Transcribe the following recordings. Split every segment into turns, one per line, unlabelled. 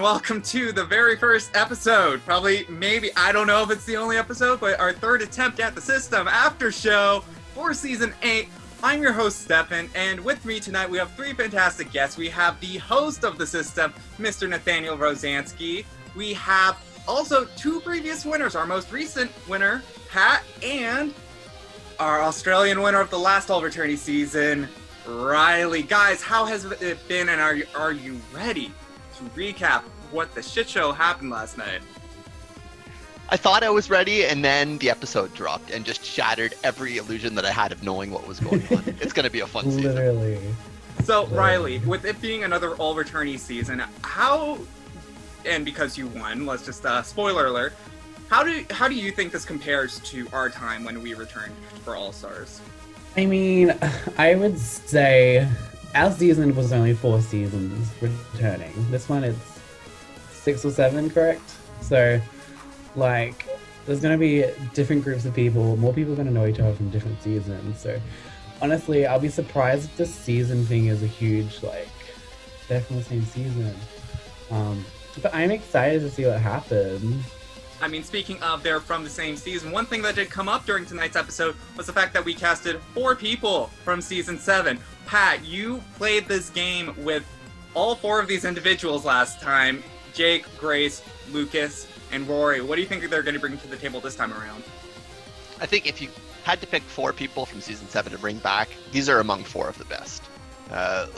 welcome to the very first episode. Maybe, I don't know if it's the only episode, but our third attempt at the system Aftershow for Season 8. I'm your host, Steffen, and with me tonight we have three fantastic guests. We have the host of the system, Mr. Nathaniel Rosansky. We have also two previous winners, our most recent winner, Pat, and our Australian winner of the last All-Returnee season, Riley. Guys, how has it been, and are you ready to recap what the shit show happened last night?
I thought I was ready, and then the episode dropped and just shattered every illusion that I had of knowing what was going on. It's going to be a fun season.
Literally.
So, Riley, with it being another All-Returnee season, and because you won, let's just, spoiler alert, how do you think this compares to our time when we returned for All-Stars?
I mean, I would say our season was only 4 seasons returning. This one is 6 or 7, correct? So, like, there's going to be different groups of people. More people are going to know each other from different seasons. So, honestly, I'll be surprised if this season thing is a huge, like, they're from the same season. But I'm excited to see what happens.
I mean, speaking of they're from the same season, one thing that did come up during tonight's episode was the fact that we casted 4 people from Season 7. Pat, you played this game with all 4 of these individuals last time. Jake, Grace, Lucas, and Rory. What do you think they're going to bring to the table this time around?
I think if you had to pick 4 people from Season 7 to bring back, these are among 4 of the best.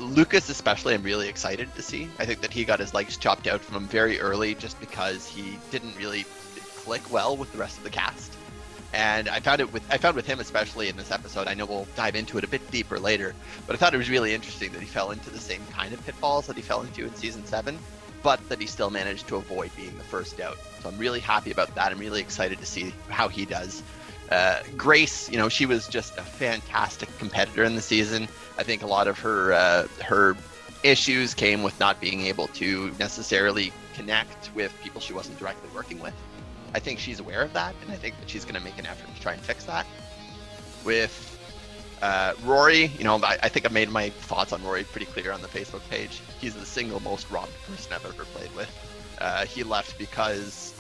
Lucas especially, I'm really excited to see. I think that he got his legs chopped out from him very early just because he didn't really click well with the rest of the cast. And I found with him especially in this episode, I know we'll dive into it a bit deeper later, but I thought it was really interesting that he fell into the same kind of pitfalls that he fell into in Season 7, but that he still managed to avoid being the first out. So I'm really happy about that. I'm really excited to see how he does. Grace, she was just a fantastic competitor in the season. I think a lot of her issues came with not being able to necessarily connect with people she wasn't directly working with. I think she's aware of that, and I think that she's going to make an effort to try and fix that. With Rory, I think I made my thoughts on Rory pretty clear on the Facebook page. He's the single most robbed person I've ever played with. He left because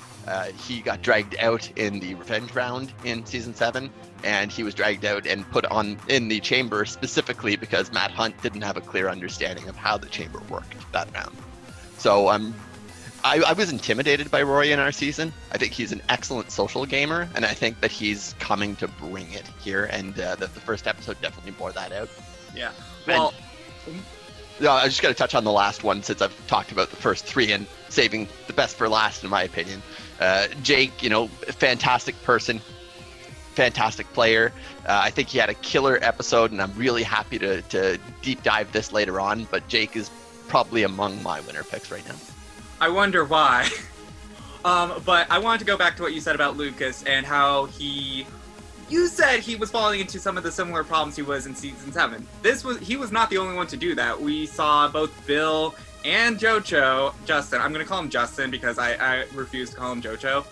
he got dragged out in the revenge round in Season 7, and he was dragged out and put on in the chamber specifically because Matt Hunt didn't have a clear understanding of how the chamber worked that round. So I was intimidated by Rory in our season. I think he's an excellent social gamer, and I think that he's coming to bring it here, and the first episode definitely bore that out.
Yeah. Well,
no, I just got to touch on the last one since I've talked about the first 3 and saving the best for last, in my opinion. Jake, fantastic person, fantastic player. I think he had a killer episode, and I'm really happy to deep dive this later on, but Jake is probably among my winner picks right now.
I wonder why. But I wanted to go back to what you said about Lucas and how you said he was falling into some of the similar problems he was in Season 7. He was not the only one to do that. We saw both Bill and Justin, I'm going to call him Justin because I refuse to call him Jocho.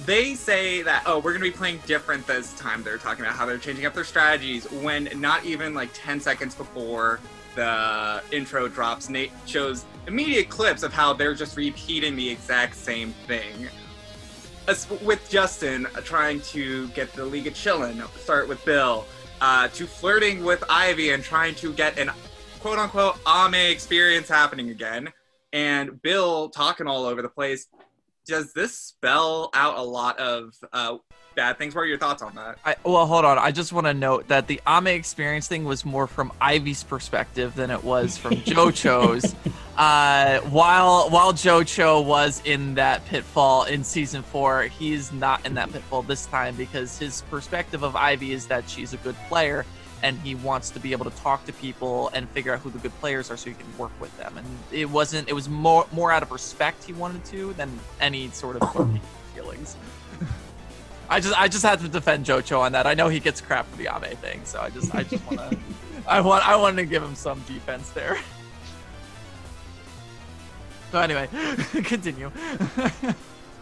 They say that, we're going to be playing different this time. They're talking about how they're changing up their strategies when not even like 10 seconds before the intro drops, Nate shows immediate clips of how they're just repeating the exact same thing. With Justin trying to get the League of Chillin', start with Bill, to flirting with Ivy and trying to get an quote-unquote Ame experience happening again, and Bill talking all over the place. Does this spell out a lot of bad things? What are your thoughts on that?
Well, hold on. I just want to note that the Ame experience thing was more from Ivy's perspective than it was from Jocho's. While Jocho was in that pitfall in Season 4, he's not in that pitfall this time because his perspective of Ivy is that she's a good player and he wants to be able to talk to people and figure out who the good players are so he can work with them. And it was more out of respect he wanted to than any sort of feelings. I just had to defend Jocho on that. I know he gets crap for the Ame thing, so I just want to I wanted to give him some defense there. So anyway, continue.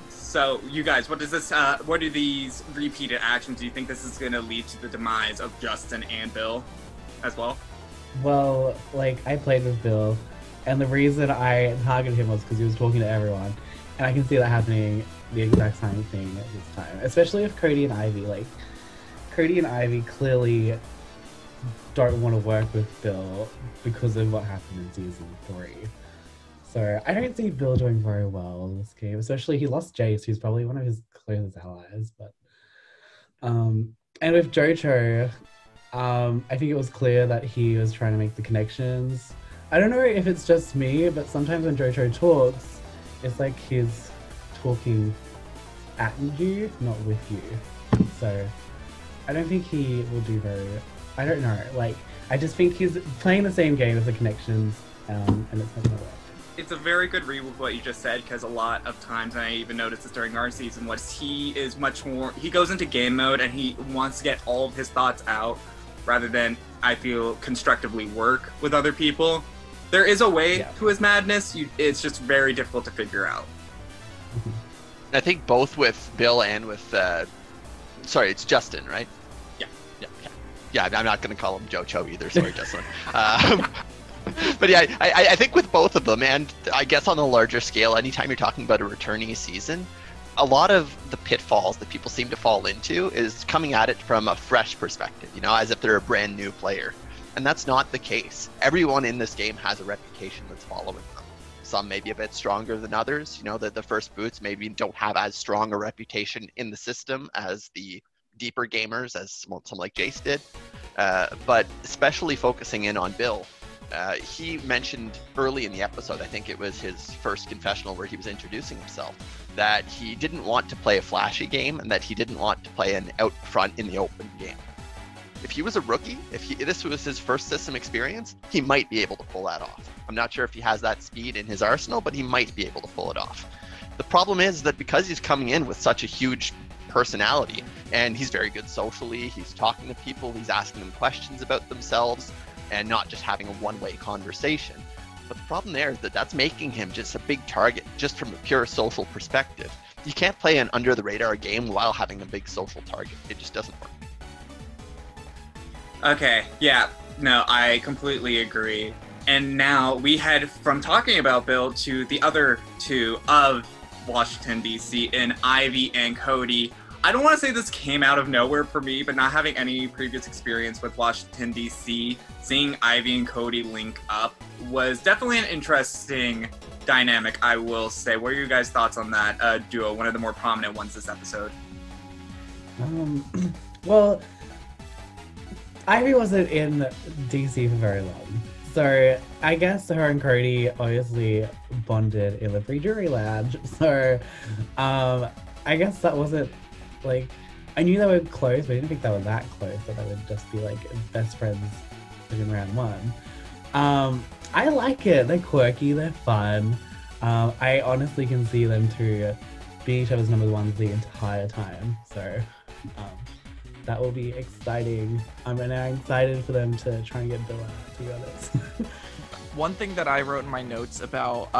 So, you guys, what do these repeated actions, do you think this is going to lead to the demise of Justin and Bill as well?
Well, like, I played with Bill, And the reason I targeted him was because he was talking to everyone. And I can see that happening the exact same thing at this time. Especially with Cody and Ivy. Like, Cody and Ivy clearly don't want to work with Bill because of what happened in season 3. So I don't see Bill doing very well in this game. Especially he lost Jace, who's probably one of his closest allies. But and with Jojo, I think it was clear that he was trying to make the connections. I don't know if it's just me, but sometimes when Jojo talks, it's like he's talking at you, not with you. So I don't think he will do very... I don't know. Like, I just think he's playing the same game as the connections, and it's not going to work.
It's a very good read with what you just said, because a lot of times, and I even noticed this during our season, was he is much more... He goes into game mode and he wants to get all of his thoughts out, rather than, I feel, constructively work with other people. There is a way to his madness. It's just very difficult to figure out.
I think both with Bill and with, sorry, it's Justin, right? Yeah, I'm not going to call him Jojo either. Sorry, Justin. But yeah, I think with both of them, and I guess on a larger scale, anytime you're talking about a returning season, a lot of the pitfalls that people seem to fall into is coming at it from a fresh perspective, you know, as if they're a brand new player. And that's not the case. Everyone in this game has a reputation that's following them. Some may be a bit stronger than others. You know, the first boots maybe don't have as strong a reputation in the system as the deeper gamers, as someone like Jace did. But especially focusing in on Bill, he mentioned early in the episode, I think it was his first confessional where he was introducing himself, that he didn't want to play a flashy game and that he didn't want to play an out front in the open game. If he was a rookie, if this was his first system experience, he might be able to pull that off. I'm not sure if he has that speed in his arsenal, but he might be able to pull it off. The problem is that because he's coming in with such a huge personality, and he's very good socially, he's talking to people, he's asking them questions about themselves, and not just having a one-way conversation. But the problem there is that that's making him just a big target, just from a pure social perspective. You can't play an under-the-radar game while having a big social target. It just doesn't work.
Okay, yeah, no, I completely agree. And now we head from talking about Bill to the other two of Washington, D.C. in Ivy and Cody. I don't want to say this came out of nowhere for me, but not having any previous experience with Washington, D.C., seeing Ivy and Cody link up was definitely an interesting dynamic, I will say. What are your guys' thoughts on that duo, one of the more prominent ones this episode?
Well, Ivy wasn't in DC for very long. So I guess her and Cody obviously bonded in the pre-jury lounge. So I guess that wasn't like, I knew they were close, but I didn't think they were that close, that they would just be like best friends in round 1. I like it. They're quirky, they're fun. I honestly can see them two being each other's number ones the entire time. So that will be exciting. I'm excited for them to try and get Bill out, to be honest.
One thing that I wrote in my notes about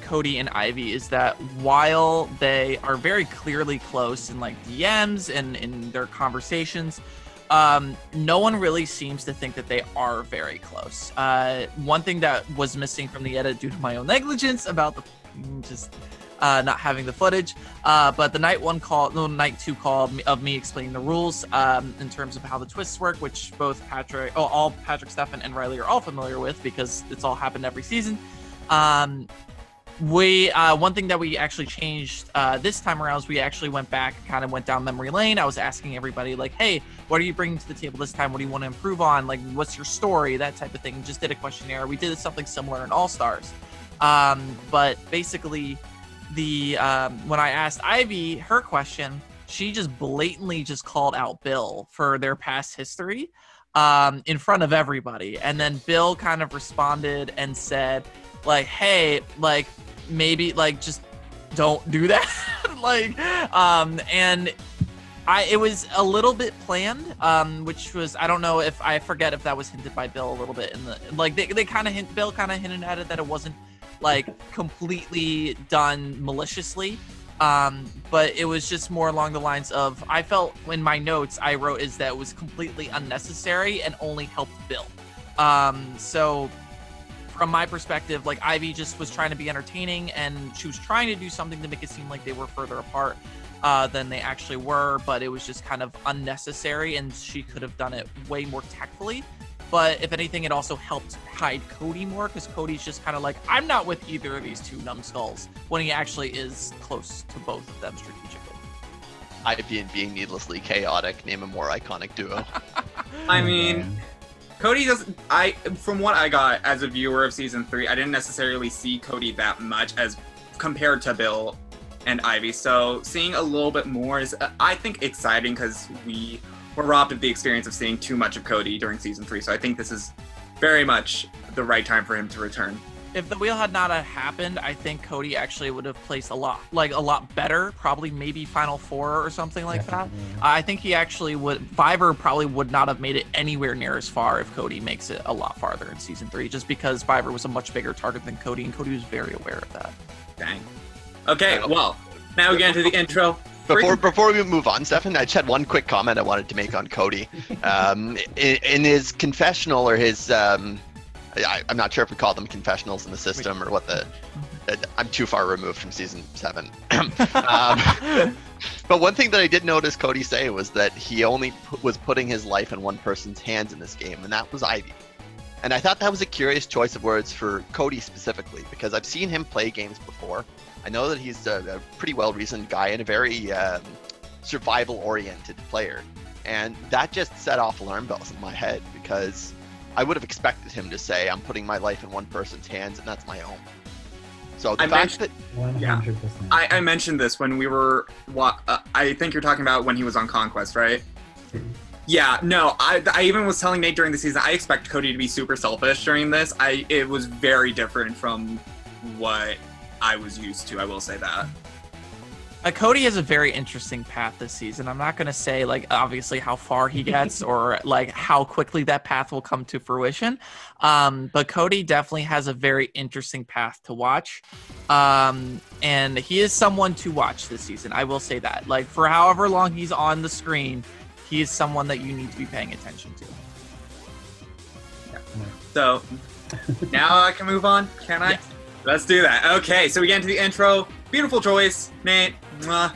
Cody and Ivy is that while they are very clearly close in like DMs and in their conversations, no one really seems to think that they are very close. One thing that was missing from the edit due to my own negligence about the not having the footage, but the night 2 call of me explaining the rules in terms of how the twists work, which both all Patrick, Steffen, and Riley are all familiar with because it's all happened every season. One thing that we actually changed this time around is we actually went back, kind of went down memory lane. I was asking everybody like, hey, what are you bringing to the table this time? What do you want to improve on? Like, what's your story? That type of thing. Just did a questionnaire. We did something similar in All Stars. But basically, when I asked Ivy her question, she just blatantly just called out Bill for their past history in front of everybody. And then Bill kind of responded and said, like, hey, like, maybe, like, just don't do that. And it was a little bit planned, which was, I don't know if, I forget if that was hinted by Bill a little bit in the, like, they kind of Bill kind of hinted at it that it wasn't, like, completely done maliciously, but it was just more along the lines of, I felt in my notes I wrote is that it was completely unnecessary and only helped Bill. So from my perspective, like Ivy just was trying to be entertaining, and she was trying to do something to make it seem like they were further apart than they actually were, but it was just kind of unnecessary, and she could have done it way more tactfully. But if anything, it also helped hide Cody more, because Cody's just kind of like, I'm not with either of these two numbskulls, when he actually is close to both of them strategically.
Ivy and being needlessly chaotic, name a more iconic duo.
I mean, Cody doesn't. From what I got as a viewer of season 3, I didn't necessarily see Cody that much as compared to Bill and Ivy. So seeing a little bit more is, I think, exciting, because we were robbed of the experience of seeing too much of Cody during season 3. So I think this is very much the right time for him to return.
If the wheel had not happened, I think Cody actually would have placed a lot better, probably maybe Final Four or something like that. I think he actually would. Viver probably would not have made it anywhere near as far if Cody makes it a lot farther in season 3, just because Viver was a much bigger target than Cody, and Cody was very aware of that.
Dang. Okay, well, now we get into the intro.
Before we move on, Steffen, I just had one quick comment I wanted to make on Cody. In his confessional, or his, I'm not sure if we call them confessionals in the system or what I'm too far removed from season 7. But one thing that I did notice Cody say was that he only was putting his life in one person's hands in this game, and that was Ivy. And I thought that was a curious choice of words for Cody specifically, because I've seen him play games before. I know that he's a pretty well-reasoned guy and a very survival-oriented player. And that just set off alarm bells in my head, because I would have expected him to say, I'm putting my life in one person's hands, and that's my own. So the fact that...
100%.
I mentioned this when we were... I think you're talking about when he was on Conquest, right? Yeah, no, I even was telling Nate during the season, I expect Cody to be super selfish during this. It was very different from what I was used to, I will say that.
Cody has a very interesting path this season. I'm not going to say, like, obviously how far he gets or, like, how quickly that path will come to fruition. But Cody definitely has a very interesting path to watch. And he is someone to watch this season. I will say that. Like, for however long he's on the screen, he is someone that you need to be paying attention to.
Yeah. So, now I can move on, can I?
Yes.
Let's do that. Okay, so we get into the intro. Beautiful choice, Nate. Mwah.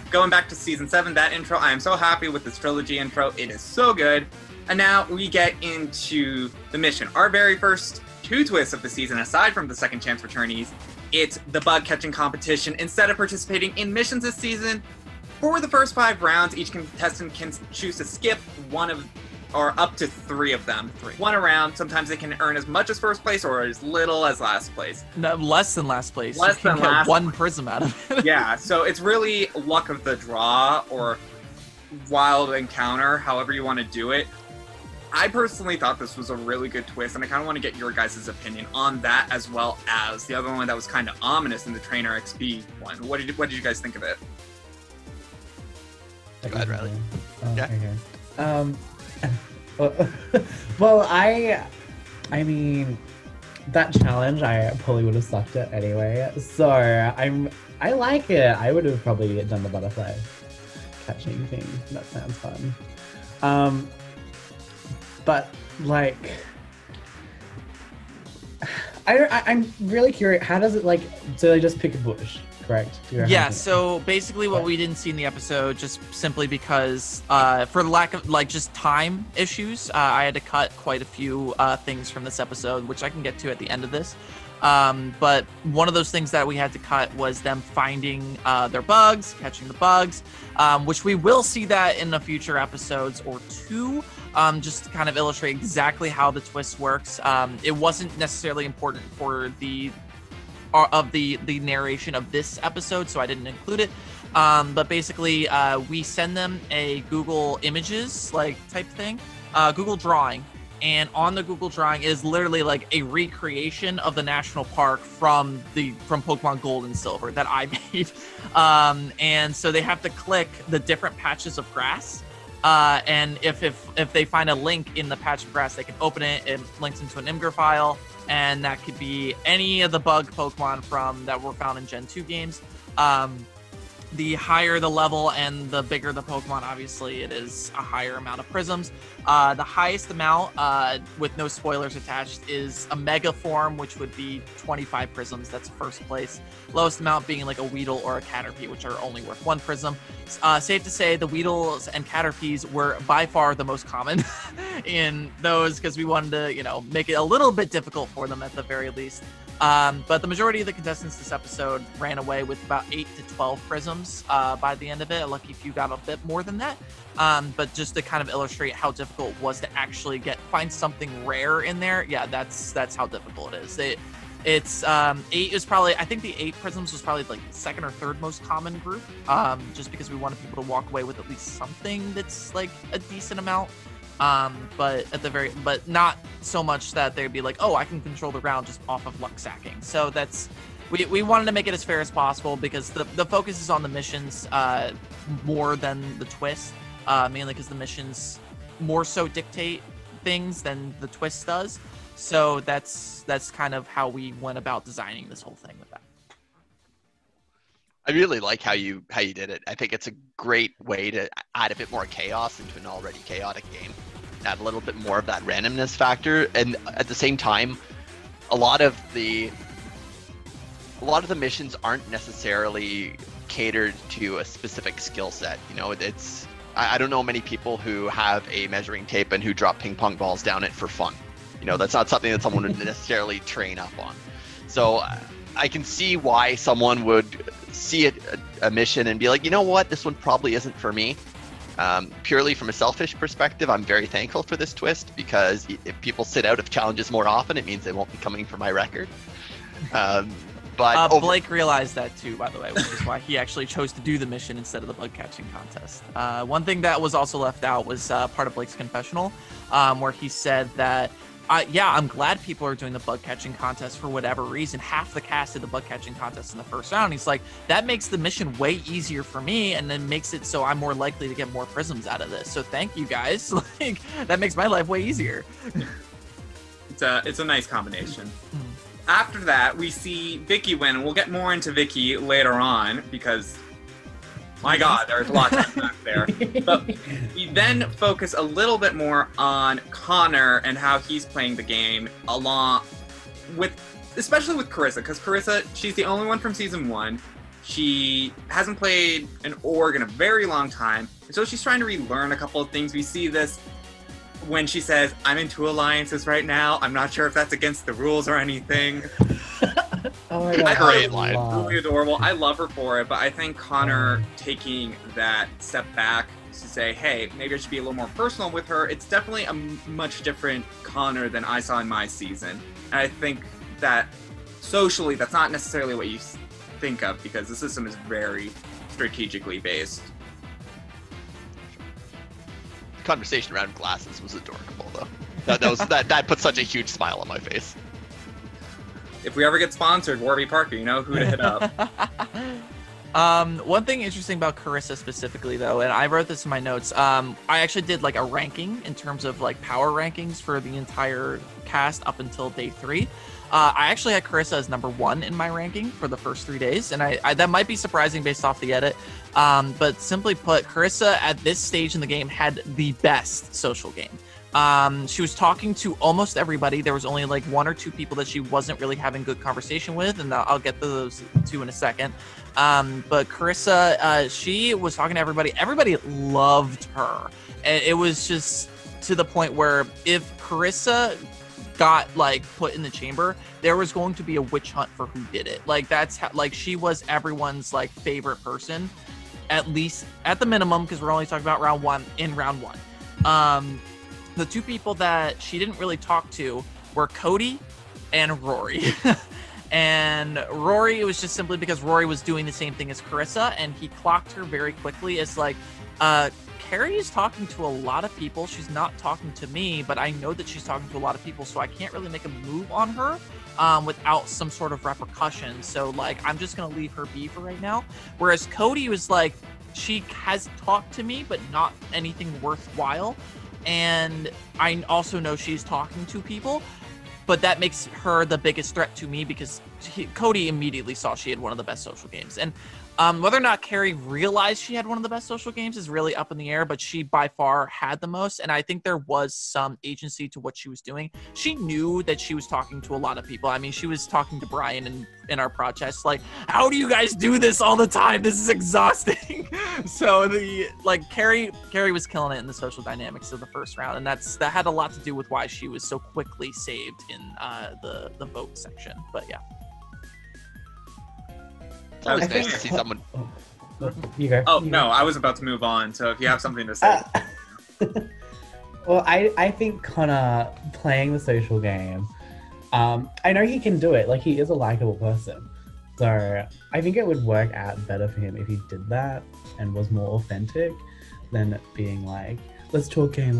Going back to season 7, that intro, I am so happy with this trilogy intro. It is so good. And now we get into the mission. Our very first 2 twists of the season, aside from the second chance returnees, it's the bug catching competition. Instead of participating in missions this season, for the first 5 rounds, each contestant can choose to skip one of, or up to 3 of them. 1 round. Sometimes they can earn as much as first place or as little as last place.
No, less than last place.
Less
you can
than
get
last
1 prism out of it.
Yeah, so it's really luck of the draw or wild encounter, however you want to do it. I personally thought this was a really good twist, and I kind of want to get your guys' opinion on that, as well as the other one that was kind of ominous in the Trainer XP one. What did you guys think of it?
Go ahead, Riley.
Oh,
Yeah.
Okay. Well, I mean, that challenge I probably would have sucked at anyway. So I like it. I would have probably done the butterfly catching thing. That sounds fun. But like, I'm really curious. How does it like? Do they just pick a bush? Correct?
Yeah, so basically what we didn't see in the episode, just simply because for the lack of, like, just time issues, I had to cut quite a few things from this episode, which I can get to at the end of this. But one of those things that we had to cut was them finding their bugs, catching the bugs, which we will see that in the future episodes or 2, just to kind of illustrate exactly how the twist works. It wasn't necessarily important for the narration of this episode, so I didn't include it. But basically, we send them a Google Images like type thing, Google Drawing, and on the Google Drawing is literally like a recreation of the national park from Pokemon Gold and Silver that I made. And so they have to click the different patches of grass. And if they find a link in the patch of grass, they can open it. It links into an Imgur file, and that could be any of the bug Pokemon that were found in Gen 2 games. the higher the level and the bigger the Pokemon, obviously, it is a higher amount of prisms. The highest amount, with no spoilers attached, is a Mega form, which would be 25 prisms. That's first place. Lowest amount being like a Weedle or a Caterpie, which are only worth 1 prism. Safe to say, the Weedles and Caterpies were by far the most common in those, because we wanted to, you know, make it a little bit difficult for them at the very least. But the majority of the contestants this episode ran away with about 8 to 12 prisms by the end of it. A lucky few got a bit more than that. But just to kind of illustrate how difficult it was to actually find something rare in there, yeah, that's how difficult it is. It's 8 is probably, I think the 8 prisms was probably like the second or third most common group, just because we wanted people to walk away with at least something that's like a decent amount. But not so much that they'd be like, oh, I can control the round just off of luck sacking. So we wanted to make it as fair as possible, because the focus is on the missions more than the twist, mainly because the missions more so dictate things than the twist does. So that's kind of how we went about designing this whole thing with that.
I really like how you did it. I think it's a great way to add a bit more chaos into an already chaotic game. Add a little bit more of that randomness factor, and at the same time, a lot of the missions aren't necessarily catered to a specific skill set. You know, I don't know many people who have a measuring tape and who drop ping pong balls down it for fun. You know, that's not something that someone would necessarily train up on. So I can see why someone would see a mission and be like, you know what, this one probably isn't for me. Purely from a selfish perspective, I'm very thankful for this twist, because if people sit out of challenges more often, it means they won't be coming for my record. But
Blake realized that too, by the way, which is why he actually chose to do the mission instead of the bug catching contest. One thing that was also left out was part of Blake's confessional, where he said that, yeah, I'm glad people are doing the bug catching contest for whatever reason. Half the cast did the bug catching contest in the first round. He's like, that makes the mission way easier for me, and then makes it so I'm more likely to get more prisms out of this. So thank you guys. Like, that makes my life way easier.
It's a nice combination. After that, we see Vicky win, and we'll get more into Vicky later on, because my God, there's a lot to unpack there. But we then focus a little bit more on Connor and how he's playing the game, along with, especially with Carissa, because Carissa, she's the only one from season 1. She hasn't played an org in a very long time, and so she's trying to relearn a couple of things. We see this when she says, I'm in 2 alliances right now. I'm not sure if that's against the rules or anything.
Oh my God.
Great line.
Really adorable. I love her for it, but I think Connor taking that step back to say, hey, maybe I should be a little more personal with her. It's definitely a much different Connor than I saw in my season. And I think that socially, that's not necessarily what you think of, because the system is very strategically based.
the conversation around glasses was adorable, though. That put such a huge smile on my face.
If we ever get sponsored, Warby Parker, you know who to hit up.
One thing interesting about Carissa specifically, though, and I wrote this in my notes, I actually did like a ranking in terms of like power rankings for the entire cast up until day 3. I actually had Carissa as number 1 in my ranking for the first 3 days, and I that might be surprising based off the edit, but simply put, Carissa at this stage in the game had the best social game. She was talking to almost everybody. There was only like 1 or 2 people that she wasn't really having good conversation with, and I'll get to those 2 in a second. But Carissa, she was talking to everybody. Everybody loved her. And it was just to the point where if Carissa got like put in the chamber, there was going to be a witch hunt for who did it. Like that's how, like she was everyone's like favorite person, at least at the minimum, because we're only talking about round 1 in round 1. The 2 people that she didn't really talk to were Cody and Rory. And Rory, it was just simply because Rory was doing the same thing as Carissa, and he clocked her very quickly as like, Carrie is talking to a lot of people. She's not talking to me, but I know that she's talking to a lot of people, so I can't really make a move on her without some sort of repercussion. So like, I'm just gonna leave her be for right now. Whereas Cody was like, she has talked to me, but not anything worthwhile. And I also know she's talking to people, but that makes her the biggest threat to me because Cody immediately saw she had one of the best social games. And Whether or not Carrie realized she had one of the best social games is really up in the air, but she by far had the most, and I think there was some agency to what she was doing. She knew that she was talking to a lot of people. I mean, she was talking to Brian in our projects, like, how do you guys do this all the time? This is exhausting. So Carrie was killing it in the social dynamics of the first round, and that had a lot to do with why she was so quickly saved in the vote section. But yeah.
It's always nice to see someone.
You go.
Oh, no, I was about to move on, so if you have something to say.
Well, I think Connor playing the social game, I know he can do it. Like, he is a likable person. So I think it would work out better for him if he did that and was more authentic than being like, let's talk game.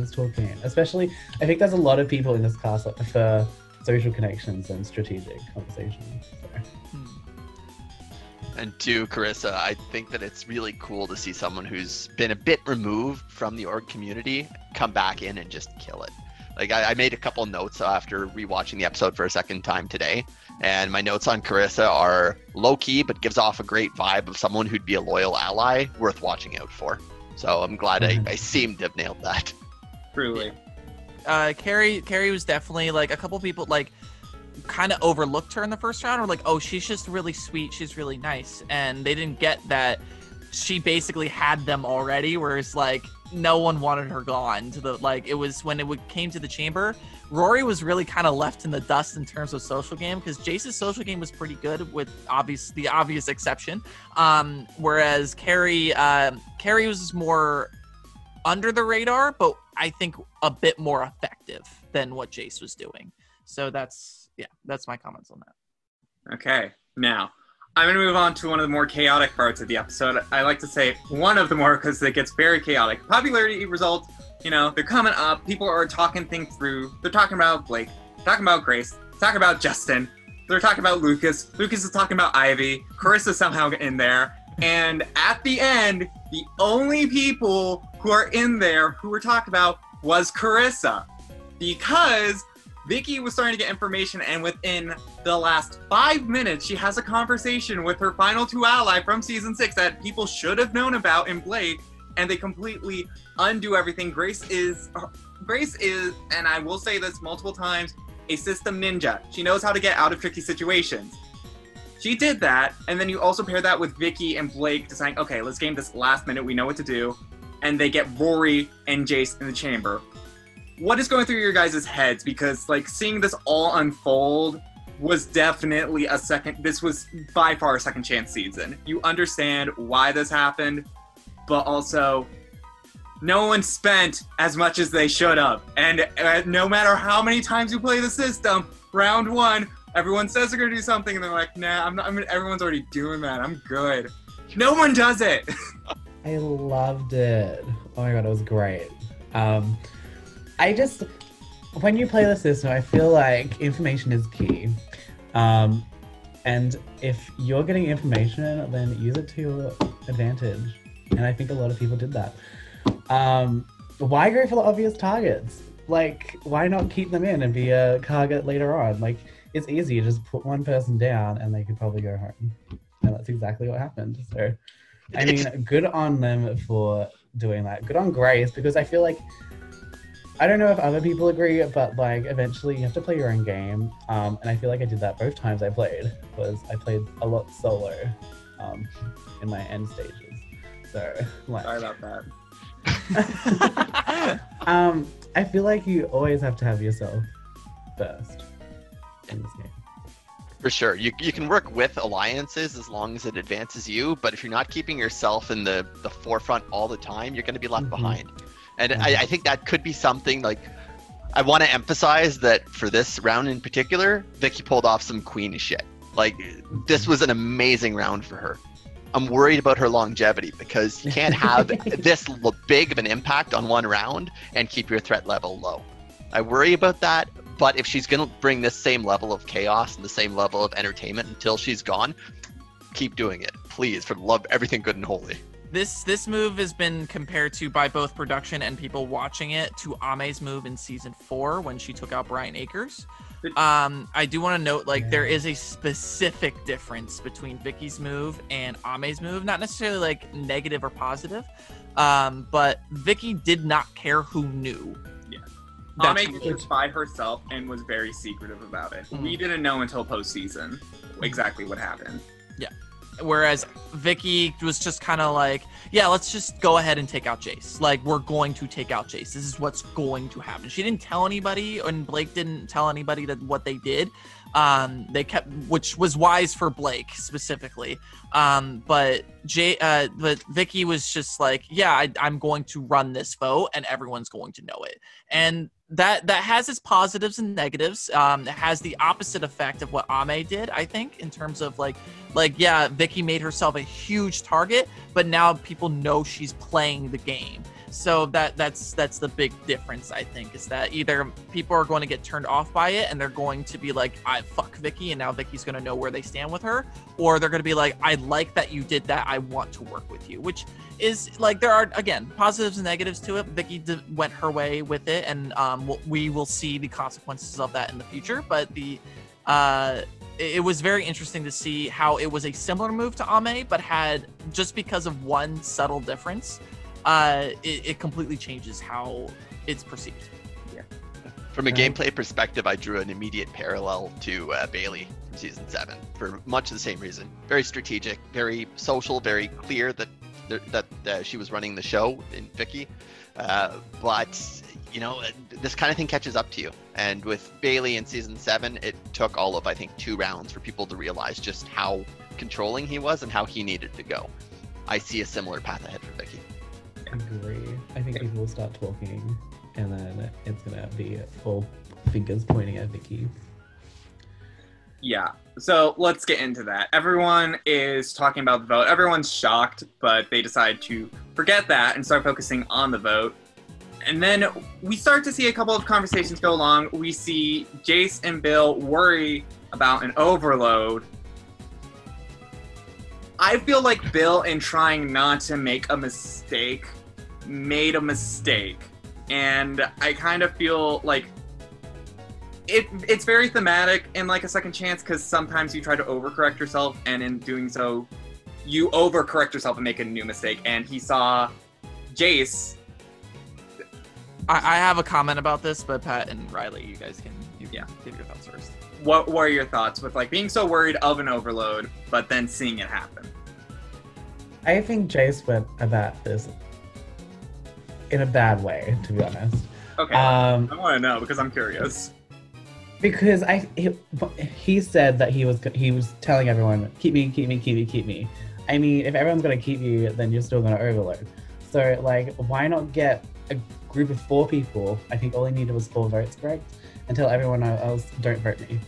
Especially, I think there's a lot of people in this class that prefer social connections and strategic conversations. So.
And to Carissa, I think that it's really cool to see someone who's been a bit removed from the org community come back in and just kill it. Like, I made a couple notes after rewatching the episode for a second time today, and my notes on Carissa are low-key, but gives off a great vibe of someone who'd be a loyal ally worth watching out for. So I'm glad I seem to have nailed that.
Truly.
Carrie was definitely, like, a couple people, like, kind of overlooked her in the first round, or like, oh, she's just really sweet, she's really nice, and they didn't get that she basically had them already, whereas like no one wanted her gone. It was when it came to the chamber, Rory was really kind of left in the dust in terms of social game, because Jace's social game was pretty good, with the obvious exception, whereas Carrie was more under the radar, but I think a bit more effective than what Jace was doing. So that's my comments on that.
Okay, now I'm going to move on to one of the more chaotic parts of the episode. I like to say one of the more, because it gets very chaotic. Popularity results, they're coming up. People are talking things through. They're talking about Blake, talking about Grace, talking about Justin. They're talking about Lucas. Lucas is talking about Ivy. Carissa's somehow in there. And at the end, the only people who are in there who were talked about was Carissa. Because Vicky was starting to get information, and within the last 5 minutes, she has a conversation with her final two ally from season 6 that people should have known about in Blade, and they completely undo everything. Grace is, and I will say this multiple times, a system ninja. She knows how to get out of tricky situations. She did that, and then you also pair that with Vicky and Blake deciding, okay, let's game this last minute, we know what to do, and they get Rory and Jace in the chamber. What is going through your guys' heads? Because, like, seeing this all unfold was definitely this was by far a second chance season. You understand why this happened, but also, no one spent as much as they should have. And no matter how many times you play the system, round one, everyone says they're going to do something, and they're like, nah, I'm not, everyone's already doing that, I'm good. No one does it!
I loved it. Oh my god, it was great. When you play the system, I feel like information is key. And if you're getting information, then use it to your advantage. And I think a lot of people did that. Why go for the obvious targets? Like, why not keep them in and be a target later on? Like, it's easy. You just put one person down and they could probably go home. And that's exactly what happened. So, I mean, good on them for doing that. Good on Grace, because I feel like, I don't know if other people agree, but like eventually you have to play your own game. And I feel like I did that both times I played, was I played a lot solo in my end stages. So, like,
sorry about that.
I feel like you always have to have yourself first in this game.
For sure. You can work with alliances as long as it advances you, but if you're not keeping yourself in the forefront all the time, you're going to be left behind. And I think that could be something, like, I want to emphasize that for this round in particular, Vicky pulled off some queen shit. Like, this was an amazing round for her. I'm worried about her longevity, because you can't have this big of an impact on one round and keep your threat level low. I worry about that, but if she's going to bring this same level of chaos and the same level of entertainment until she's gone, keep doing it, please, for the love of everything good and holy.
This move has been compared to, by both production and people watching it, to Ame's move in season 4 when she took out Brian Akers. I do want to note, like, there is a specific difference between Vicky's move and Ame's move. Not necessarily, like, negative or positive, but Vicky did not care who knew.
Yeah.
that
Ame
she-
did it by herself and was very secretive about it.
Mhm.
We didn't know until postseason exactly what happened.
Whereas Vicky was just kind of like, yeah, let's just go ahead and take out Jace. Like, we're going to take out Jace. This is what's going to happen. She didn't tell anybody, and Blake didn't tell anybody that what they did. They kept, which was wise for Blake specifically. But Vicky was just like, yeah, I'm going to run this vote, and everyone's going to know it. And that has its positives and negatives. It has the opposite effect of what Ame did, I think, in terms of like yeah, Vicky made herself a huge target, but now people know she's playing the game. So that's the big difference, I think, is that either people are going to get turned off by it and they're going to be like, I fuck Vicky, and now Vicky's going to know where they stand with her, or they're going to be like, I like that you did that, I want to work with you, which is like, there are, again, positives and negatives to it. Vicky went her way with it, and we will see the consequences of that in the future, but it was very interesting to see how it was a similar move to Ame, but had, just because of one subtle difference, it completely changes how it's perceived.
Yeah.
From a gameplay perspective, I drew an immediate parallel to Bailey from Season 7 for much the same reason. Very strategic, very social, very clear that she was running the show in Vicky. But, you know, this kind of thing catches up to you. And with Bailey in Season 7, it took all of, I think, 2 rounds for people to realize just how controlling he was and how he needed to go. I see a similar path ahead for Vicky.
Agree. I think people will start talking, and then it's gonna be all fingers pointing at Vicky.
Yeah, so let's get into that. Everyone is talking about the vote. Everyone's shocked, but they decide to forget that and start focusing on the vote. And then we start to see a couple of conversations go along. We see Jace and Bill worry about an overload. I feel like Bill, in trying not to make a mistake, made a mistake. And I kind of feel like it's very thematic in like a second chance, because sometimes you try to overcorrect yourself, and in doing so, you overcorrect yourself and make a new mistake. And he saw Jace.
I have a comment about this, but Pat and Riley, you guys can give your thoughts first.
What were your thoughts with like being so worried of an overload, but then seeing it happen?
I think Jace went about this in a bad way, to be honest.
Okay, I want to know because I'm curious.
Because he said that he was telling everyone, keep me, keep me, keep me, keep me. I mean, if everyone's gonna keep you, then you're still gonna overload. So like, why not get a group of 4 people? I think all he needed was 4 votes, correct? And tell everyone else, don't vote me.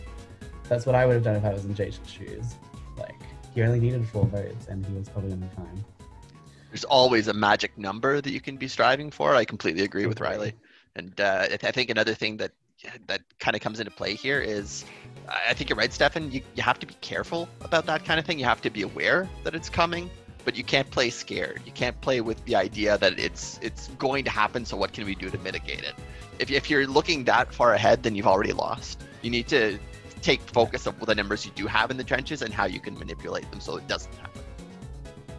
That's what I would have done if I was in Jace's shoes. Like, he only needed 4 votes, and he was probably gonna be fine.
There's always a magic number that you can be striving for. I completely agree with Riley. And I think another thing that kind of comes into play here is, I think you're right, Steffen, you have to be careful about that kind of thing. You have to be aware that it's coming, but you can't play scared. You can't play with the idea that it's going to happen, so what can we do to mitigate it? If you're looking that far ahead, then you've already lost. You need to take focus of the numbers you do have in the trenches and how you can manipulate them so it doesn't happen.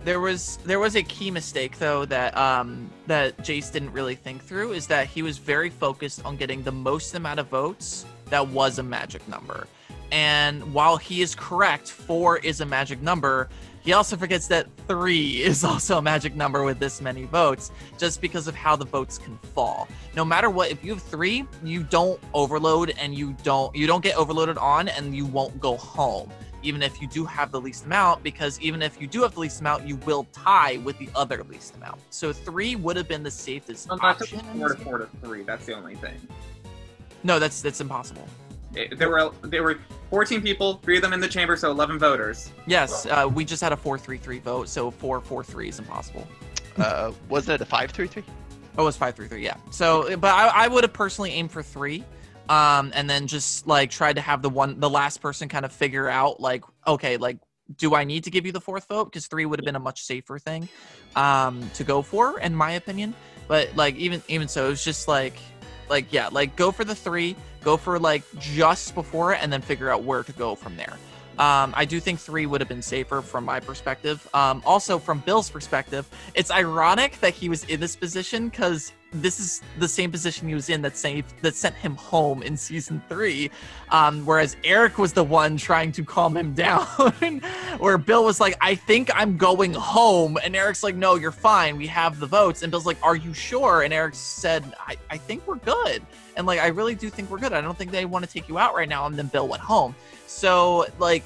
There was a key mistake though that Jace didn't really think through, is that he was very focused on getting the most amount of votes that was a magic number. And while he is correct, 4 is a magic number, he also forgets that 3 is also a magic number with this many votes, just because of how the votes can fall. No matter what, if you have 3, you don't overload, and you don't get overloaded on, and you won't go home, even if you do have the least amount, because even if you do have the least amount, you will tie with the other least amount. So 3 would have been the safest option.
4 to 3. That's the only thing.
No, that's impossible.
There were 14 people, 3 of them in the chamber, so 11 voters.
Yes, we just had a 4-3-3 vote, so 4-4-3 is impossible.
Wasn't it a 5-3-3?
Oh, it was 5-3-3, yeah. So, but I would have personally aimed for 3, and then just like tried to have the last person kind of figure out like, okay, like, do I need to give you the 4th vote? Because 3 would have been a much safer thing to go for, in my opinion. But like, even so, it was just like, go for the 3, go for like just before it, and then figure out where to go from there. I do think 3 would have been safer from my perspective. Also, from Bill's perspective, it's ironic that he was in this position because this is the same position he was in that sent him home in season 3, whereas Eric was the one trying to calm him down, where Bill was like, I think I'm going home, and Eric's like, no, you're fine, we have the votes, and Bill's like, are you sure? And Eric said, I think we're good, and like, I really do think we're good, I don't think they want to take you out right now, and then Bill went home. So like,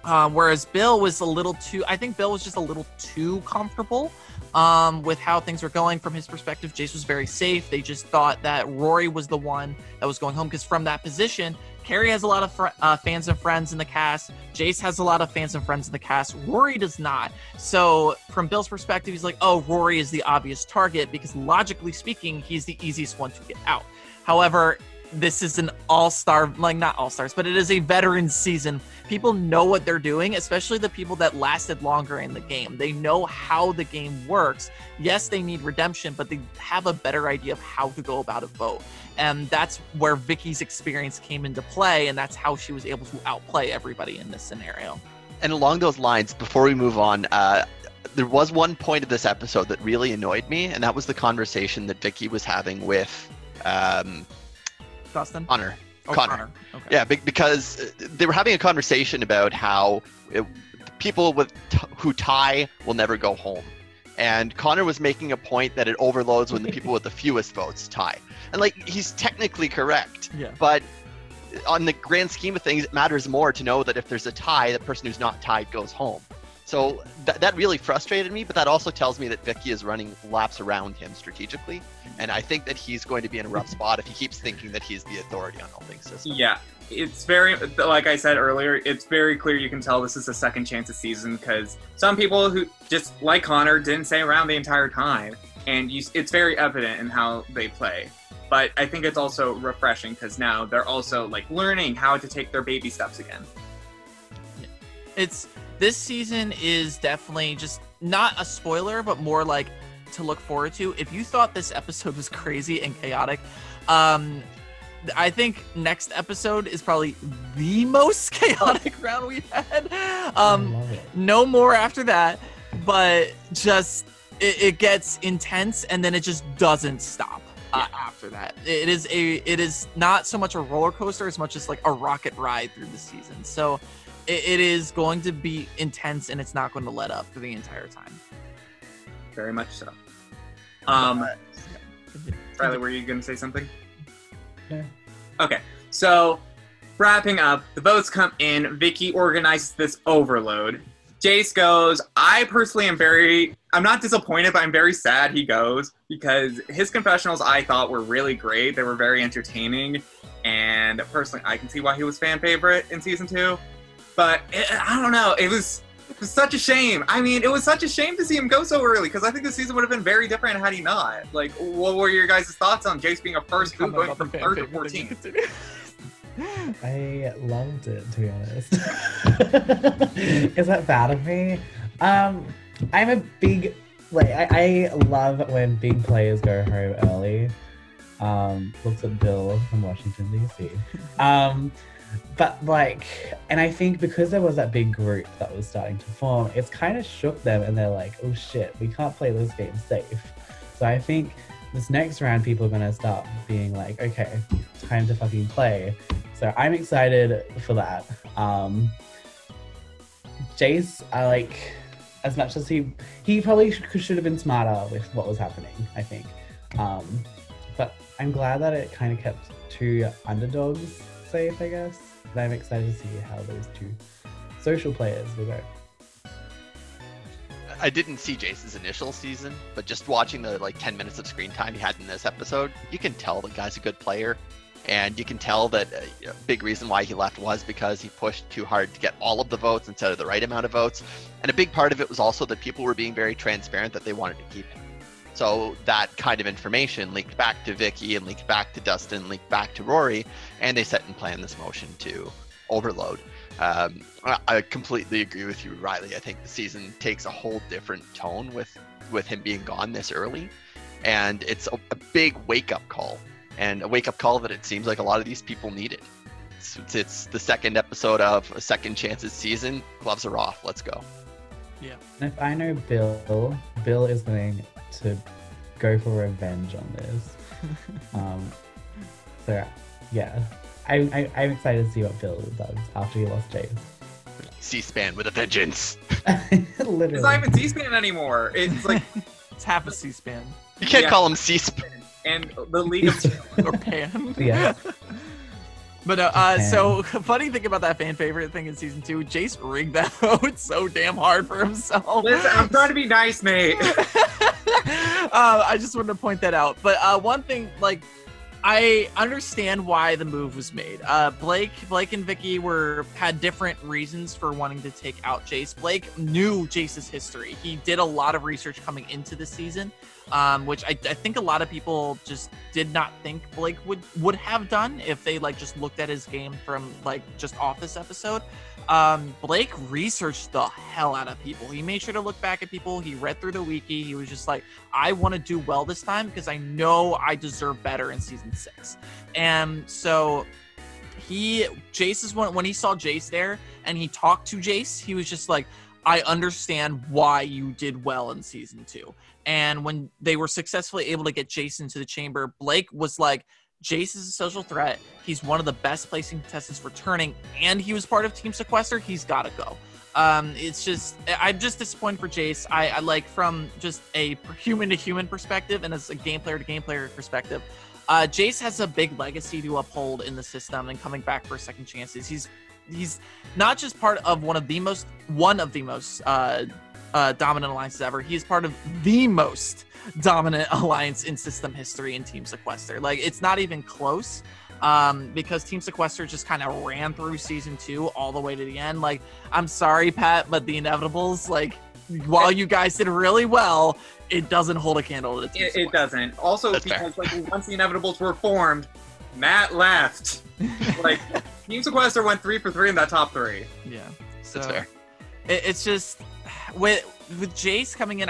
whereas Bill was I think Bill was just a little too comfortable with how things were going. From his perspective, Jace was very safe. They just thought that Rory was the one that was going home, because from that position, Carrie has a lot of fans and friends in the cast. Jace has a lot of fans and friends in the cast. Rory does not. So from Bill's perspective, he's like, oh, Rory is the obvious target because logically speaking, he's the easiest one to get out. However, this is an all-star, like not all-stars, but it is a veteran season. People know what they're doing, especially the people that lasted longer in the game. They know how the game works. Yes, they need redemption, but they have a better idea of how to go about a vote. And that's where Vicky's experience came into play, and that's how she was able to outplay everybody in this scenario.
And along those lines, before we move on, there was one point of this episode that really annoyed me, and that was the conversation that Vicky was having with
Dustin?
Connor.
Oh, Connor. Okay.
Yeah, because they were having a conversation about how people who tie will never go home. And Connor was making a point that it overloads when the people with the fewest votes tie. And like, he's technically correct.
Yeah.
But on the grand scheme of things, it matters more to know that if there's a tie, the person who's not tied goes home. So that really frustrated me, but that also tells me that Vicky is running laps around him strategically. And I think that he's going to be in a rough spot if he keeps thinking that he's the authority on all things system.
Yeah, it's very, like I said earlier, it's very clear you can tell this is a second chance of season, because some people who, just like Connor, didn't stay around the entire time. And it's very evident in how they play. But I think it's also refreshing because now they're also like learning how to take their baby steps again.
This season is definitely just not a spoiler, but more like to look forward to. If you thought this episode was crazy and chaotic, I think next episode is probably the most chaotic round we've had. No more after that, but just it gets intense and then it just doesn't stop. After that, it is not so much a roller coaster as much as like a rocket ride through the season. So it is going to be intense, and it's not going to let up for the entire time.
Very much so. Riley, were you going to say something?
Yeah.
Okay, so wrapping up, the votes come in. Vicky organizes this overload. Jace goes. I personally I'm not disappointed, but I'm very sad he goes, because his confessionals I thought were really great. They were very entertaining, and personally I can see why he was fan favorite in season 2. But I don't know, it was such a shame. I mean, it was such a shame to see him go so early, because I think the season would have been very different had he not. Like, what were your guys' thoughts on Jace being a first move going from 3rd to 14th?
I loved it, to be honest. Is that bad of me? I'm a big, like, I love when big players go home early. Looks at Bill from Washington, D.C. But like, and I think because there was that big group that was starting to form, it's kind of shook them, and they're like, oh shit, we can't play this game safe. So I think this next round, people are gonna start being like, okay, time to fucking play. So I'm excited for that. Jace, I like, as much as he probably should have been smarter with what was happening, I think. But I'm glad that it kind of kept 2 underdogs safe, I guess. And I'm excited to see how those 2 social players will go.
I didn't see Jace's initial season, but just watching the like 10 minutes of screen time he had in this episode, you can tell the guy's a good player. And you can tell that a big reason why he left was because he pushed too hard to get all of the votes instead of the right amount of votes. And a big part of it was also that people were being very transparent that they wanted to keep him. So that kind of information leaked back to Vicky and leaked back to Dustin, leaked back to Rory, and they set and planned this motion to overload. I completely agree with you, Riley. I think the season takes a whole different tone with him being gone this early. And it's a big wake-up call and a wake-up call that it seems like a lot of these people needed. It's the second episode of a Second Chances season. Gloves are off. Let's go.
Yeah.
And if I know Bill is going to go for revenge on this. So yeah, I'm excited to see what Bill does after he lost Jace.
C-SPAN with a vengeance.
Literally.
It's not even C-SPAN anymore. It's like
It's half a C-SPAN.
You can't
Yeah.
call him C-SPAN.
and the League of
Or Pan.
Yeah.
But so funny thing about that fan favorite thing in season 2, Jace rigged that vote so damn hard for himself.
Listen, I'm trying to be nice, mate.
I just wanted to point that out. But one thing, like, I understand why the move was made. Blake and Vicky had different reasons for wanting to take out Jace. Blake knew Jace's history. He did a lot of research coming into the season, which I think a lot of people just did not think Blake would have done if they like just looked at his game from like just off this episode. Blake researched the hell out of people. He made sure to look back at people. He read through the wiki. He was just like, I want to do well this time because I know I deserve better in season 6. And so Jace is when he saw Jace there and he talked to Jace, he was just like, I understand why you did well in season 2. And when they were successfully able to get Jace into the chamber, Blake was like, Jace is a social threat. He's one of the best placing contestants returning, and he was part of Team Sequester. He's got to go. It's just, I'm just disappointed for Jace. I like from just a human to human perspective and as a game player to game player perspective, Jace has a big legacy to uphold in the system and coming back for second chances. He's not just part of one of the most dominant alliances ever. He's part of the most dominant alliance in system history in Team Sequester. Like, it's not even close, because Team Sequester just kind of ran through season 2 all the way to the end. Like, I'm sorry, Pat, but the Inevitables, like, while you guys did really well, it doesn't hold a candle to Team Sequester.
It doesn't. Also,
That's
because like once the Inevitables were formed, Matt left. Like, Team Sequester went 3 for 3 in that top 3.
Yeah, so
That's fair.
It's just with Jace coming in,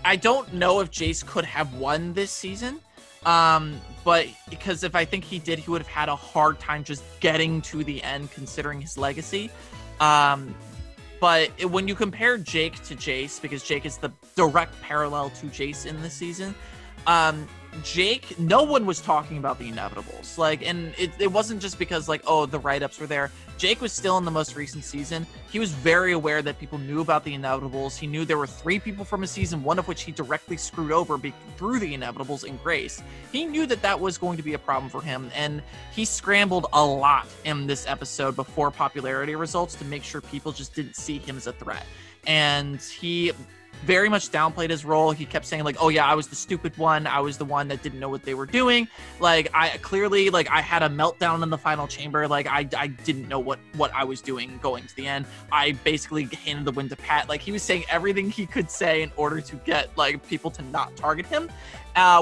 I don't know if Jace could have won this season, but because if I think he did, he would have had a hard time just getting to the end considering his legacy. But when you compare Jake to Jace, because Jake is the direct parallel to Jace in this season, Jake, no one was talking about the Inevitables. Like, and it wasn't just because like, oh, the write-ups were there. Jake was still in the most recent season. He was very aware that people knew about the Inevitables. He knew there were 3 people from a season, one of which he directly screwed over through the Inevitables in Grace. He knew that was going to be a problem for him, and he scrambled a lot in this episode before popularity results to make sure people just didn't see him as a threat. And he very much downplayed his role. He kept saying like, oh yeah, I was the stupid one. I was the one that didn't know what they were doing. Like, I clearly, like, I had a meltdown in the final chamber. Like, I didn't know what I was doing going to the end. I basically handed the win to Pat. Like, he was saying everything he could say in order to get like people to not target him.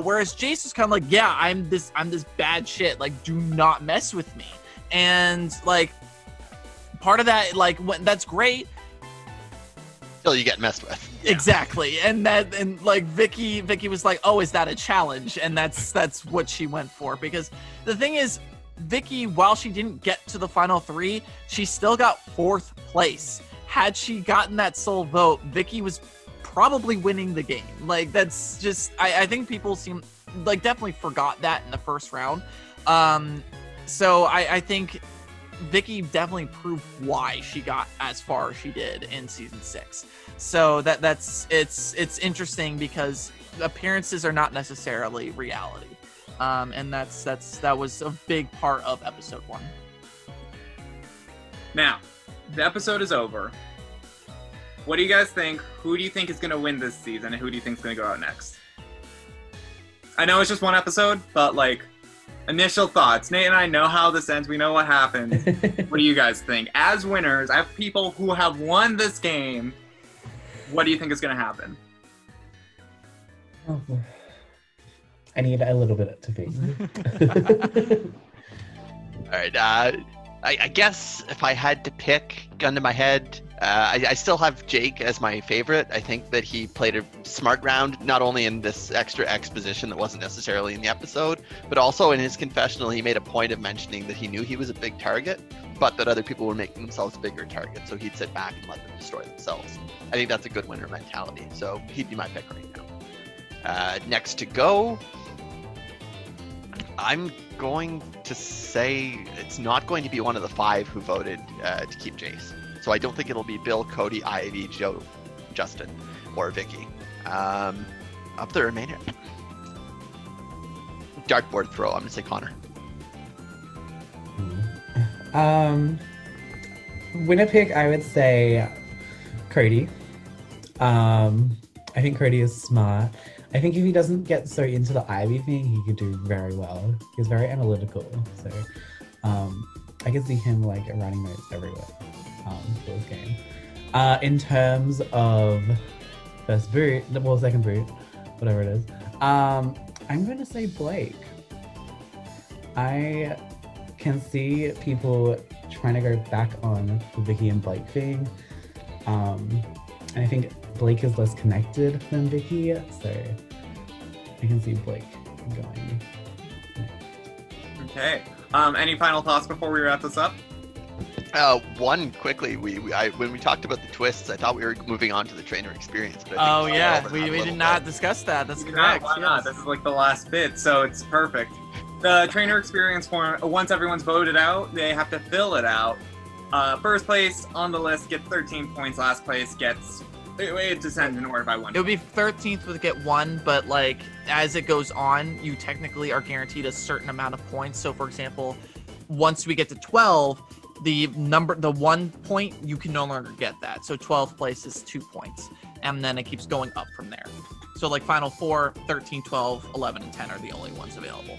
Whereas Jace is kind of like, yeah, I'm this bad shit. Like, do not mess with me. And like, part of that, like, that's great.
Until you get messed with.
Exactly. And like Vicky was like, oh, is that a challenge? And that's what she went for. Because the thing is, Vicky, while she didn't get to the final 3, she still got 4th place. Had she gotten that sole vote, Vicky was probably winning the game. Like, that's just, I think people seem like definitely forgot that in the first round. So I think Vicky definitely proved why she got as far as she did in season 6. So it's interesting because appearances are not necessarily reality. And that was a big part of episode 1.
Now, the episode is over. What do you guys think? Who do you think is going to win this season, and who do you think is going to go out next? I know it's just one episode, but like, initial thoughts. Nate and I know how this ends. We know what happens. What do you guys think? As winners, I have people who have won this game. What do you think is going to happen?
Oh, I need a little bit to be.
All right. I guess if I had to pick, gun to my head, I still have Jake as my favorite. I think that he played a smart round, not only in this extra exposition that wasn't necessarily in the episode, but also in his confessional, he made a point of mentioning that he knew he was a big target, but that other people were making themselves bigger targets, so he'd sit back and let them destroy themselves. I think that's a good winner mentality, so he'd be my pick right now. Next to go, I'm going to say it's not going to be one of the 5 who voted to keep Jace. So I don't think it'll be Bill, Cody, Ivy, Joe, Justin, or Vicky. Up the remainder. Dartboard throw, I'm going to say Connor.
Winner pick, I would say Cody. I think Cody is smart. I think if he doesn't get so into the Ivy thing, he could do very well. He's very analytical, so I can see him like writing notes everywhere for this game. In terms of first boot, well, second boot, whatever it is, I'm going to say Blake. I can see people trying to go back on the Vicky and Blake thing. And I think Blake is less connected than Vicky, so I can see Blake going next.
Okay. Any final thoughts before we wrap this up?
One quickly, when we talked about the twists, I thought we were moving on to the trainer experience. But
Oh yeah, we did not discuss that. That's correct.
Why not? This is like the last bit, so it's perfect. The trainer experience form, once everyone's voted out, they have to fill it out. First place on the list gets 13 points, last place gets, it descends in order by 1
It would be 13th would get 1, but like as it goes on, you technically are guaranteed a certain amount of points. So for example, once we get to 12, the 1 point, you can no longer get that. So 12th place is 2 points, and then it keeps going up from there. So like final 4, 13, 12, 11, and 10 are the only ones available.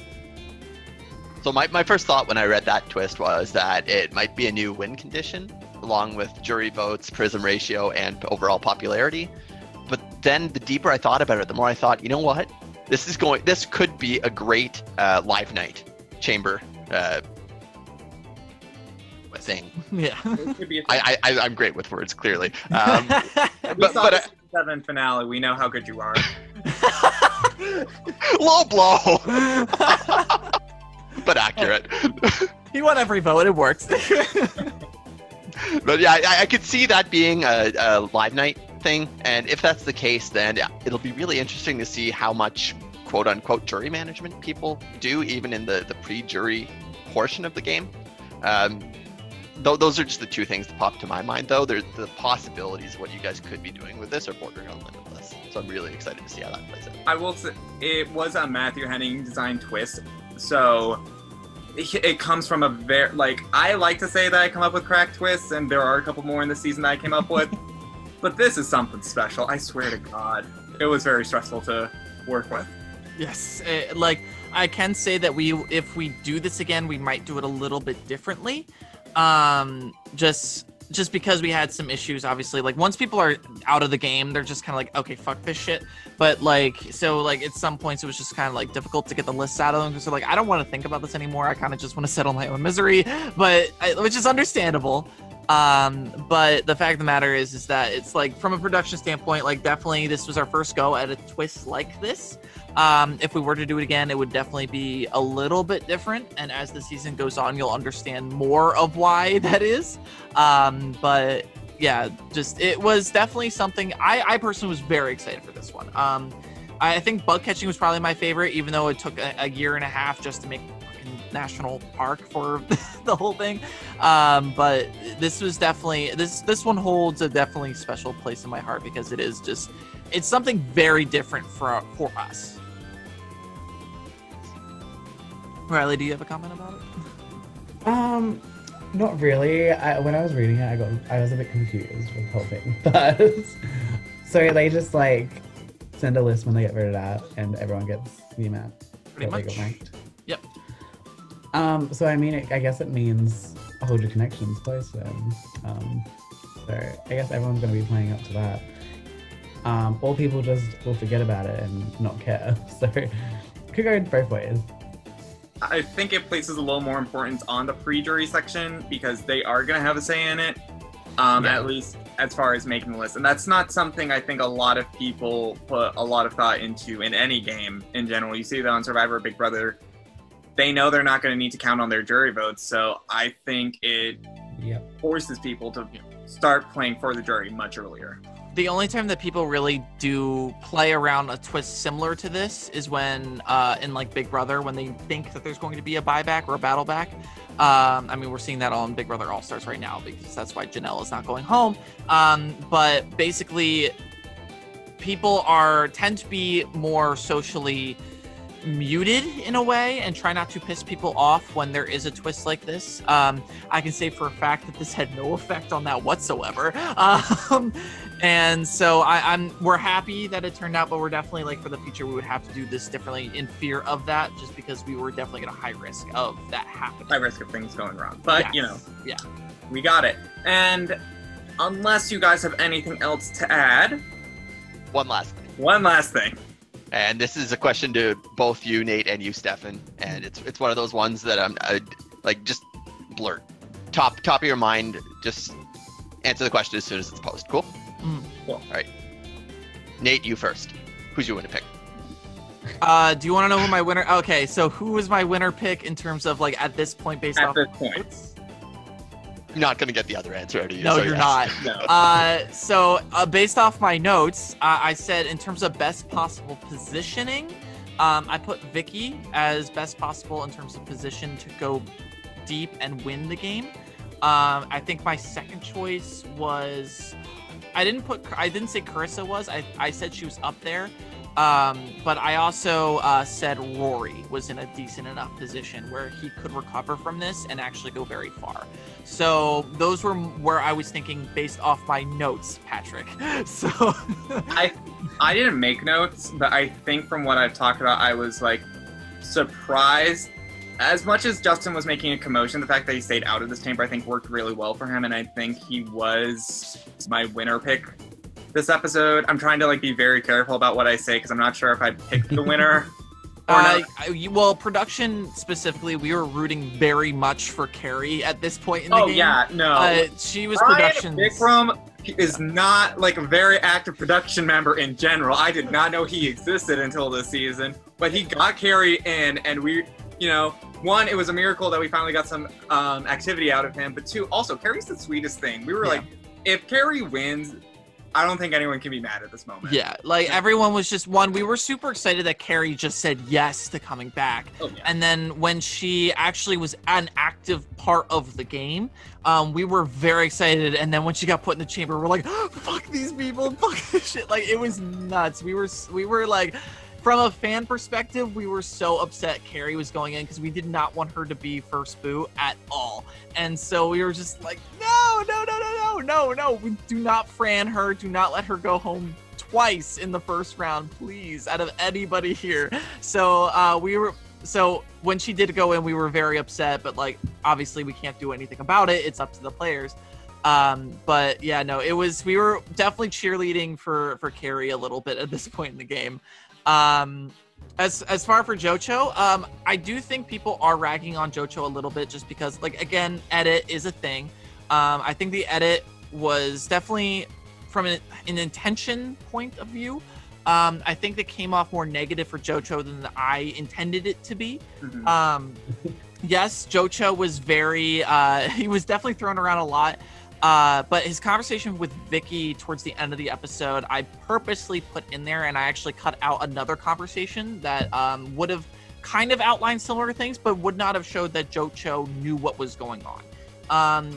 So my first thought when I read that twist was that it might be a new win condition, along with jury votes, prism ratio, and overall popularity. But then the deeper I thought about it, the more I thought, you know what? This could be a great live night chamber thing.
Yeah.
It could be a thing.
I'm great with words, clearly.
We saw the season 7 finale. We know how good you are.
Low blow, but accurate.
He won every vote. It works.
But yeah, I could see that being a live night thing, and if that's the case, then it'll be really interesting to see how much quote-unquote jury management people do, even in the pre-jury portion of the game. Those are just the 2 things that pop to my mind, though. The possibilities of what you guys could be doing with this are bordering on limitless. So I'm really excited to see how that plays out.
I will say, it was a Matthew Henning design twist, so it comes from a very, I like to say that I come up with crack twists, and there are a couple more in the season that I came up with, but this is something special, I swear to God. It was very stressful to work with.
Yes, I can say that if we do this again, we might do it a little bit differently. Just because we had some issues, obviously. Like, once people are out of the game, they're just kind of like, okay, fuck this shit. But, at some points, it was just kind of, difficult to get the lists out of them. Because they're like, I don't want to think about this anymore. I kind of just want to settle my own misery. Which is understandable. But the fact of the matter is that it's, from a production standpoint, definitely this was our first go at a twist like this. If we were to do it again, it would definitely be a little bit different, and as the season goes on, you'll understand more of why that is. But yeah, it was definitely something. I personally was very excited for this one. I think bug catching was probably my favorite, even though it took a year and a half just to make national park for the whole thing. But this was definitely this one holds a definitely special place in my heart, because it's something very different for us. Riley, do you have a comment about it?
Not really. When I was reading it, I was a bit confused with the whole thing. But so they just send a list when they get voted out, and everyone gets the amount
Pretty
that they
much.
get ranked.
Yep.
So I mean, I guess it means hold your connections close then. So I guess everyone's going to be playing up to that. Or people just will forget about it and not care. So it could go both ways.
I think it places a little more importance on the pre-jury section, because they are going to have a say in it. At least as far as making the list. And that's not something I think a lot of people put a lot of thought into in any game in general. You see that on Survivor, Big Brother, they know they're not going to need to count on their jury votes. So I think it forces people to start playing for the jury much earlier.
The only time that people really do play around a twist similar to this is when, in like Big Brother, when they think that there's going to be a buyback or a battle back. I mean, we're seeing that on Big Brother All-Stars right now because that's why Janelle is not going home. But basically, people tend to be more socially muted in a way and try not to piss people off when there is a twist like this. I can say for a fact that this had no effect on that whatsoever. And so we're happy that it turned out, but we're definitely like for the future, we would have to do this differently in fear of that, just because we were definitely at a high risk of that happening.
High risk of things going wrong. But,
Yes.
you know,
Yeah.
we got it. And unless you guys have anything else to add,
One last thing.
one last thing.
And this is a question to both you, Nate, and you, Steffen. And it's one of those ones that I'm like, just blurt. Top of your mind, just answer the question as soon as it's posed. Cool?
Cool.
All right. Nate, you first. Who's your winner pick?
Do you want to know who my winner? Okay, so who was my winner pick in terms of like at this point based
At
off
this point.
You're not going to get the other answer, are you?
No,
So
you're
yes.
not.
No.
So based off my notes, I said in terms of best possible positioning, I put Vicky as best possible in terms of position to go deep and win the game. I think my second choice was, I didn't say Carissa was. I said she was up there. But I also said Rory was in a decent enough position where he could recover from this and actually go very far. So those were where I was thinking based off my notes, Patrick. So
I didn't make notes, but I think from what I've talked about, I was like surprised. As much as Justin was making a commotion, the fact that he stayed out of this chamber, I think worked really well for him, and I think he was my winner pick this episode. I'm trying to like be very careful about what I say because I'm not sure if I picked the winner or not.
Well, production specifically, we were rooting very much for Carrie at this point in the game.
Oh yeah, no.
She was
Ryan
production.
Vikram is not like a very active production member in general. I did not know he existed until this season, but he got Carrie in, and we, you know, one, it was a miracle that we finally got some activity out of him, but two, also Carrie's the sweetest thing. We were like, if Carrie wins, I don't think anyone can be mad at this moment.
Yeah, like everyone was just we were super excited that Carrie just said yes to coming back.
Oh, yeah.
And then when she actually was an active part of the game, we were very excited. And then when she got put in the chamber, we're like, oh, fuck these people, fuck this shit. Like, it was nuts. We were like, from a fan perspective, we were so upset Carrie was going in because we did not want her to be first boo at all. And so we were just like, no, we do not Fran her. Do not let her go home twice in the first round, please, out of anybody here. So so when she did go in, we were very upset, but like, obviously we can't do anything about it. It's up to the players. But yeah, no, we were definitely cheerleading for Carrie a little bit at this point in the game. As far for Jocho, I do think people are ragging on Jocho a little bit just because, like, again, edit is a thing. I think the edit was definitely from an intention point of view. I think it came off more negative for Jocho than I intended it to be. Mm-hmm. Yes, Jocho was he was definitely thrown around a lot. But his conversation with Vicky towards the end of the episode, I purposely put in there, and I actually cut out another conversation that would have kind of outlined similar things, but would not have showed that Jocho knew what was going on.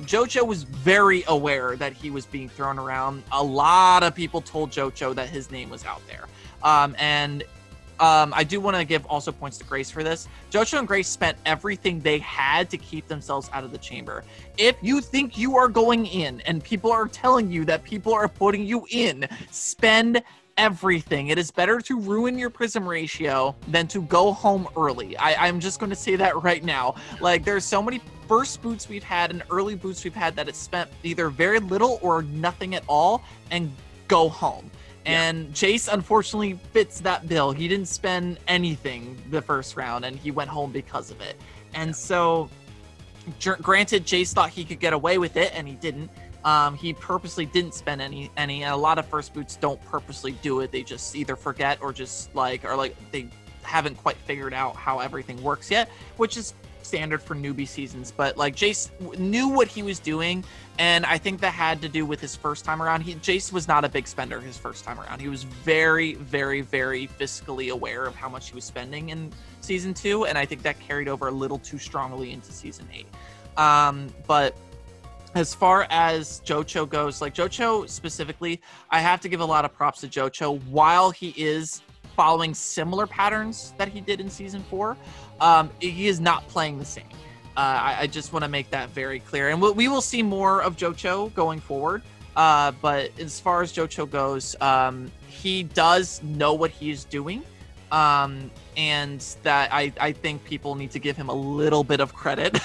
Jocho was very aware that he was being thrown around. A lot of people told Jocho that his name was out there. I do want to give also points to Grace for this. Jocho and Grace spent everything they had to keep themselves out of the chamber. If you think you are going in and people are telling you that people are putting you in, spend everything. It is better to ruin your prism ratio than to go home early. I'm just going to say that right now. Like, there's so many first boots we've had and early boots we've had that it spent either very little or nothing at all and go home. And Jace, unfortunately, fits that bill. He didn't spend anything the first round, and he went home because of it. And so, granted, Jace thought he could get away with it, and he didn't. He purposely didn't spend any, and a lot of first boots don't purposely do it. They just either forget or just they haven't quite figured out how everything works yet, which is standard for newbie seasons. But like Jace knew what he was doing, and I think that had to do with his first time around. Jace was not a big spender his first time around. He was very, very, very fiscally aware of how much he was spending in season 2, and I think that carried over a little too strongly into season 8. But as far as Jocho goes, like Jocho specifically, I have to give a lot of props to Jocho. While he is following similar patterns that he did in season 4, he is not playing the same. I just want to make that very clear. And we will see more of Jocho going forward. But as far as Jocho goes, he does know what he's doing. And that I think people need to give him a little bit of credit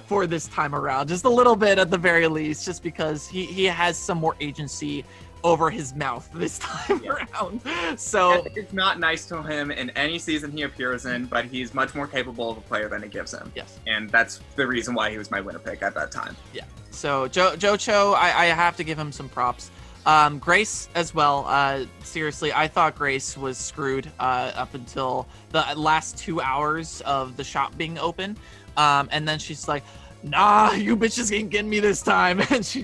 for this time around. Just a little bit at the very least, just because he has some more agency over his mouth this time around. So
it's not nice to him in any season he appears in, but he's much more capable of a player than it gives him.
Yes.
And that's the reason why he was my winner pick at that time.
Yeah. So Jocho, I have to give him some props. Grace as well. Seriously, I thought Grace was screwed up until the last 2 hours of the shop being open. And then she's like, nah, you bitches ain't getting me this time. And she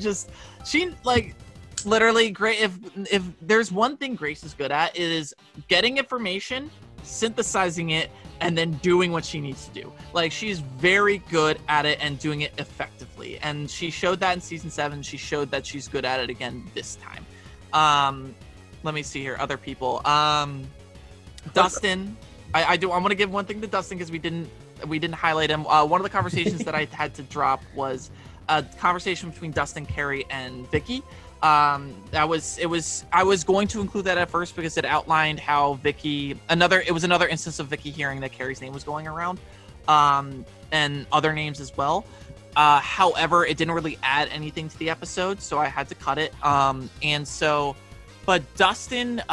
literally, great. If there's one thing Grace is good at, it is getting information, synthesizing it, and then doing what she needs to do. Like, she's very good at it and doing it effectively. And she showed that in season 7. She showed that she's good at it again this time. Let me see here. Other people. Dustin. I want to give one thing to Dustin because we didn't highlight him. One of the conversations that I had to drop was a conversation between Dustin, Carrie, and Vicky. I was going to include that at first because it outlined how Vicky, it was another instance of Vicky hearing that Carrie's name was going around, and other names as well. However, it didn't really add anything to the episode, so I had to cut it. But Dustin,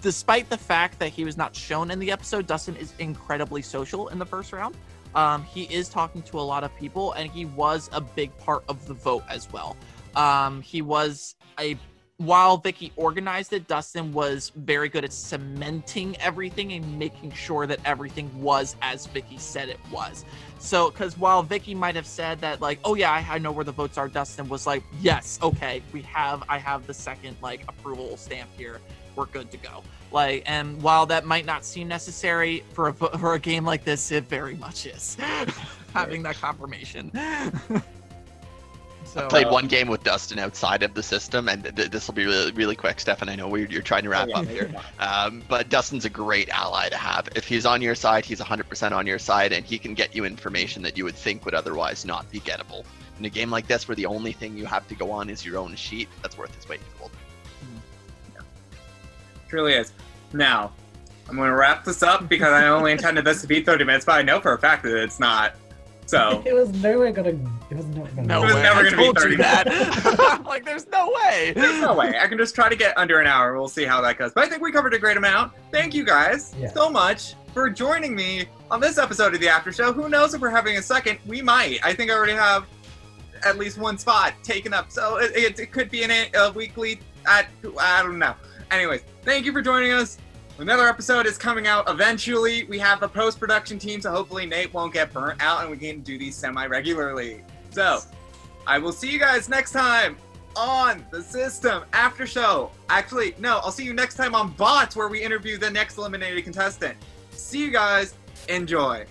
despite the fact that he was not shown in the episode, Dustin is incredibly social in the first round. He is talking to a lot of people, and he was a big part of the vote as well. While Vicky organized it, Dustin was very good at cementing everything and making sure that everything was as Vicky said it was. So, because while Vicky might have said that, like, oh yeah, I know where the votes are, Dustin was like, yes, okay, I have the second, like, approval stamp here. We're good to go. Like, and while that might not seem necessary for a game like this, it very much is. Having that confirmation. So,
I played one game with Dustin outside of the system, and this will be really, really quick, Stefan. I know you're trying to wrap up here. But Dustin's a great ally to have. If he's on your side, he's 100% on your side, and he can get you information that you would think would otherwise not be gettable. In a game like this, where the only thing you have to go on is your own sheet, that's worth its weight in gold.
Yeah. Truly is. Now, I'm going to wrap this up because I only intended this to be 30 minutes, but I know for a fact that it's not. So
it was never gonna be 30
that. Like, there's no way.
There's no way. I can just try to get under an hour. We'll see how that goes. But I think we covered a great amount. Thank you guys so much for joining me on this episode of the After Show. Who knows if we're having a second? We might. I think I already have at least one spot taken up. So it could be a weekly. I don't know. Anyways, thank you for joining us. Another episode is coming out eventually. We have the post-production team, so hopefully Nate won't get burnt out and we can do these semi-regularly. So, I will see you guys next time on the System After Show. Actually, no, I'll see you next time on Bots, where we interview the next eliminated contestant. See you guys. Enjoy.